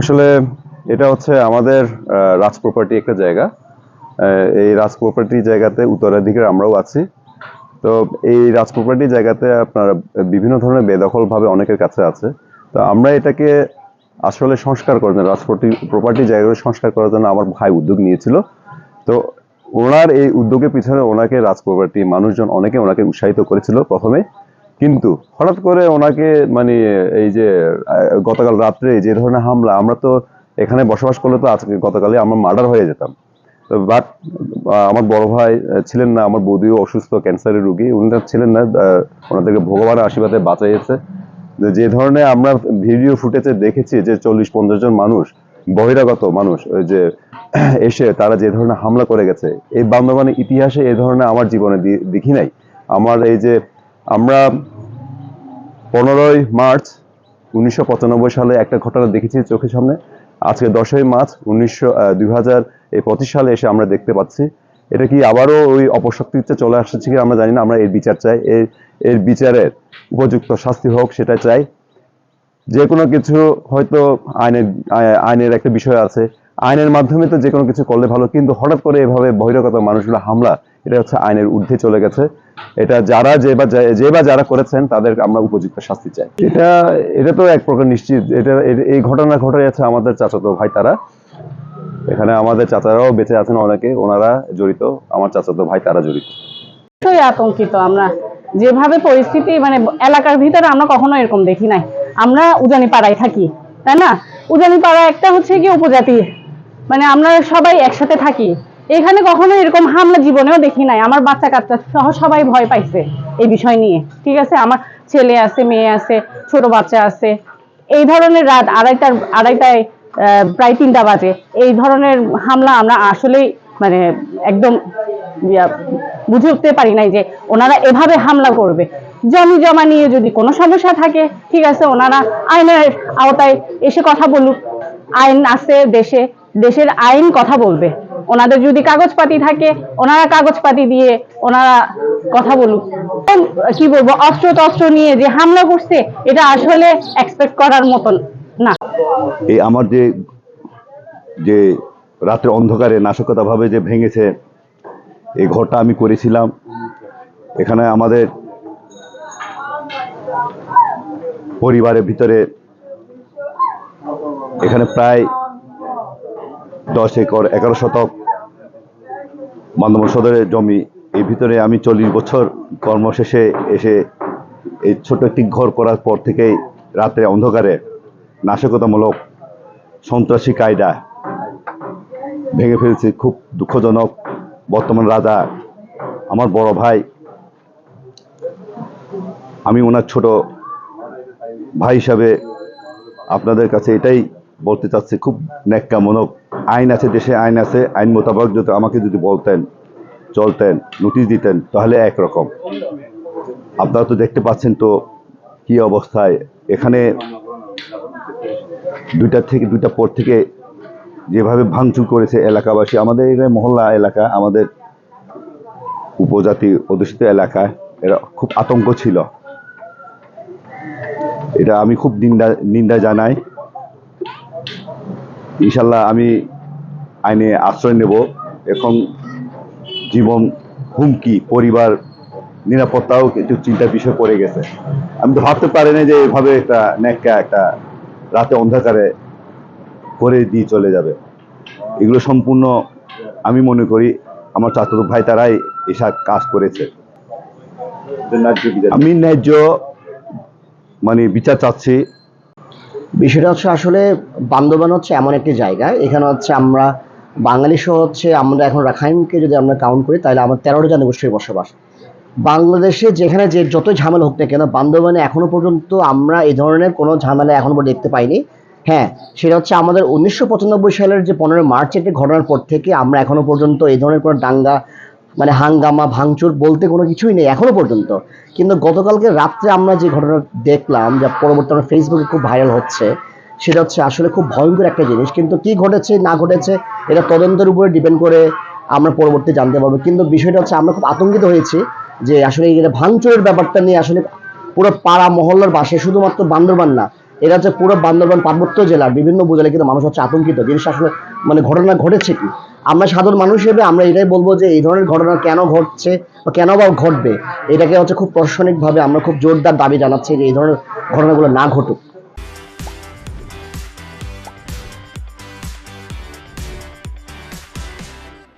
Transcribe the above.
আসলে এটা হচ্ছে আমাদের রাজ প্রপার্টি একটা জায়গা। এই রাজ প্রপার্টি জায়গাতে উত্তরাধিকার আমরাও আছি। তো এই রাজ প্রপার্টি জায়গাতে আপনার বিভিন্ন ধরনের বেদখলভাবে অনেকের কাছে আছে। তো আমরা এটাকে আসলে সংস্কার করার জন্য, রাজ প্রপার্টি জায়গাগুলো সংস্কার করার জন্য আমার ভাই উদ্যোগ নিয়েছিল। তো ওনার এই উদ্যোগের পিছনে ওনাকে রাজ প্রপার্টি মানুষজন অনেকে ওনাকে উৎসাহিত করেছিল প্রথমে, কিন্তু হঠাৎ করে ওনাকে মানে এই যে গতকাল রাত্রে যে ধরনের হামলা, আমরা তো এখানে বসবাস করলে তো আজকে গতকালে আমরা মার্ডার হয়ে যেতাম। বাট আমার বড় ভাই ছিলেন না, আমার বৌদিও অসুস্থ ক্যান্সারের রোগী, উনিরা ছিলেন না। ওনাদেরকে ভগবানের আশীর্বাদে বাঁচাইছে। যে ধরনের আমরা ভিডিও ফুটেজে দেখেছি যে 40-50 জন মানুষ, বহিরাগত মানুষ ওই যে এসে তারা যে ধরনের হামলা করে গেছে, এই বান্দরবানের ইতিহাসে এই ধরনের আমার জীবনে দেখি নাই। আমার এই যে আমরা 15ই মার্চ 1995 সালে একটা ঘটনা দেখেছি চোখের সামনে, আজকে 10ই মার্চ 2025 সালে এসে আমরা দেখতে পাচ্ছি। এটা কি আবারও ওই অপশক্তিতে চলে আসছে কি আমরা জানি না। আমরা এর বিচার চাই, এর বিচারের উপযুক্ত শাস্তি হোক সেটা চাই। যে কোনো কিছু হয়তো আইনের একটা বিষয় আছে, আইনের মাধ্যমে তো যে কোনো কিছু করলে ভালো, কিন্তু হঠাৎ করে এভাবে বহিরাগত মানুষগুলো হামলা, এটা হচ্ছে আইনের ঊর্ধ্বে চলে গেছে। এটা যারা যে বা যারা করেছেন তাদের আমরা উপযুক্ত শাস্তি চাই। এটা তো এক প্রকার নিশ্চিত, এই ঘটনা ঘটে যাচ্ছে আমাদের চাচাতো ভাই তারা। এখানে আমাদের চাচারাও বেঁচে আছেন অনেকে, ওনারা জড়িত, আমার চাচাতো ভাই তারা জড়িত। আতঙ্কিত আমরা, যেভাবে পরিস্থিতি মানে এলাকার ভিতরে আমরা কখনো এরকম দেখি নাই। আমরা উজানি পাড়ায় থাকি, তাই না? উজানি পাড়া একটা হচ্ছে কি উপজাতি, মানে আমরা সবাই একসাথে থাকি। এখানে কখনো এরকম হামলা জীবনেও দেখি নাই। আমার বাচ্চা কাচ্চা সহ সবাই ভয় পাইছে এই বিষয় নিয়ে, ঠিক আছে? আমার ছেলে আছে, মেয়ে আছে, ছোট বাচ্চা আছে। এই ধরনের রাত আড়াইটায় প্রায় 3টা বাজে এই ধরনের হামলা আমরা আসলেই মানে একদম বুঝে উঠতে পারি নাই যে ওনারা এভাবে হামলা করবে। জমি জমা নিয়ে যদি কোনো সমস্যা থাকে, ঠিক আছে, ওনারা আইনের আওতায় এসে কথা বলুক। আইন আছে দেশে, দেশের আইন কথা বলবে। ওনাদের যদি কাগজপাতি থাকে, ওনারা কাগজপাতি দিয়ে ওনারা কথা বলুক। কি বলবো, অস্ত্র টস্ত্র নিয়ে যে হামলা করছে, এটা আসলে এক্সপেক্ট করার মতন না। এই আমার যে যে রাতের অন্ধকারে নাশকতা ভাবে যে ভেঙেছে, এই ঘরটা আমি করেছিলাম। এখানে আমাদের পরিবারের ভিতরে এখানে প্রায় 10 একর 11 শতক বান্দরবান সদরের জমি। এই ভিতরে আমি 40 বছর কর্মশেষে এসে এই ছোট একটি ঘর করার পর থেকেই রাত্রে অন্ধকারে নাশকতামূলক সন্ত্রাসী কায়দা ভেঙে ফেলছি। খুব দুঃখজনক। বর্তমান রাজা আমার বড় ভাই, আমি ওনার ছোট ভাই হিসাবে আপনাদের কাছে এটাই বলতে চাচ্ছি, খুব ন্যাক্কামূলক। আইন আছে, দেশে আইন আছে, আইন মোতাবেক যদি আমাকে যদি বলতেন, চলতেন, নোটিশ দিতেন, তাহলে একরকম। আপনারা তো দেখতে পাচ্ছেন তো কি অবস্থায়। এখানে 2টার পর থেকে যেভাবে ভাঙচুর করেছে এলাকাবাসী, আমাদের এখানে মহল্লা এলাকা, আমাদের উপজাতি অধ্যুষিত এলাকায় এরা খুব আতঙ্ক ছিল। এটা আমি খুব নিন্দা জানাই। ইনশাল্লাহ আমি আইনে আশ্রয় নেব। এখন জীবন হুমকি, পরিবার নিরাপত্তাও একটু চিন্তার বিষয় পড়ে গেছে। আমি তো ভাবতে পারি না যে এভাবে একটা রাতে অন্ধকারে করে দিয়ে চলে যাবে। এগুলো সম্পূর্ণ আমি মনে করি আমার চাচাতো ভাই তারাই এসব কাজ করেছে। আমি ন্যায্য মানে বিচার চাচ্ছি। বিষয়টা হচ্ছে আসলে বান্দরবান হচ্ছে এমন একটি জায়গা, এখানে হচ্ছে আমরা বাঙালি সহ হচ্ছে আমরা এখন রাখাইনকে যদি আমরা কাউন্ট করি তাহলে আমার 13টা জনগোষ্ঠীর বসবাস। বাংলাদেশে যেখানে যে যতই ঝামেলা হোক না কেন, বান্দরবানে এখনো পর্যন্ত আমরা এই ধরনের কোনো ঝামেলা এখনো পর্যন্ত দেখতে পাইনি। হ্যাঁ, সেটা হচ্ছে আমাদের 1995 সালের যে 15 মার্চ একটি ঘটনার পর থেকে আমরা এখনো পর্যন্ত এই ধরনের কোনো দাঙ্গা মানে হাঙ্গামা ভাঙচুর বলতে কোনো কিছুই নেই এখনো পর্যন্ত। কিন্তু গতকালকে রাত্রে আমরা যে ঘটনা দেখলাম, যা পরবর্তীতে ফেসবুকে খুব ভাইরাল হচ্ছে, সেটা হচ্ছে আসলে খুব ভয়ঙ্কর একটা জিনিস। কিন্তু কি ঘটেছে না ঘটেছে এটা তদন্তের উপরে ডিপেন্ড করে আমরা পরবর্তী জানতে পারবো। কিন্তু বিষয়টা হচ্ছে আমরা খুব আতঙ্কিত হয়েছি যে আসলে এই ভাঙচুরের ব্যাপারটা নিয়ে আসলে পুরো পাড়া মহল্লার বাসে, শুধুমাত্র বান্দরবান না, এটা হচ্ছে পুরো বান্দরবান পার্বত্য জেলার বিভিন্ন উপজেলায় কিন্তু মানুষ হচ্ছে আতঙ্কিত। জিনিসটা আসলে মানে ঘটনা ঘটেছে কি, আমরা সাধারণ মানুষ হিসেবে আমরা এটাই বলবো যে এই ধরনের ঘটনা কেন ঘটছে বা কেন বা ঘটবে, এটাকে হচ্ছে খুব প্রশাসনিকভাবে আমরা খুব জোরদার দাবি জানাচ্ছি যে এই ধরনের ঘটনাগুলো না ঘটুক।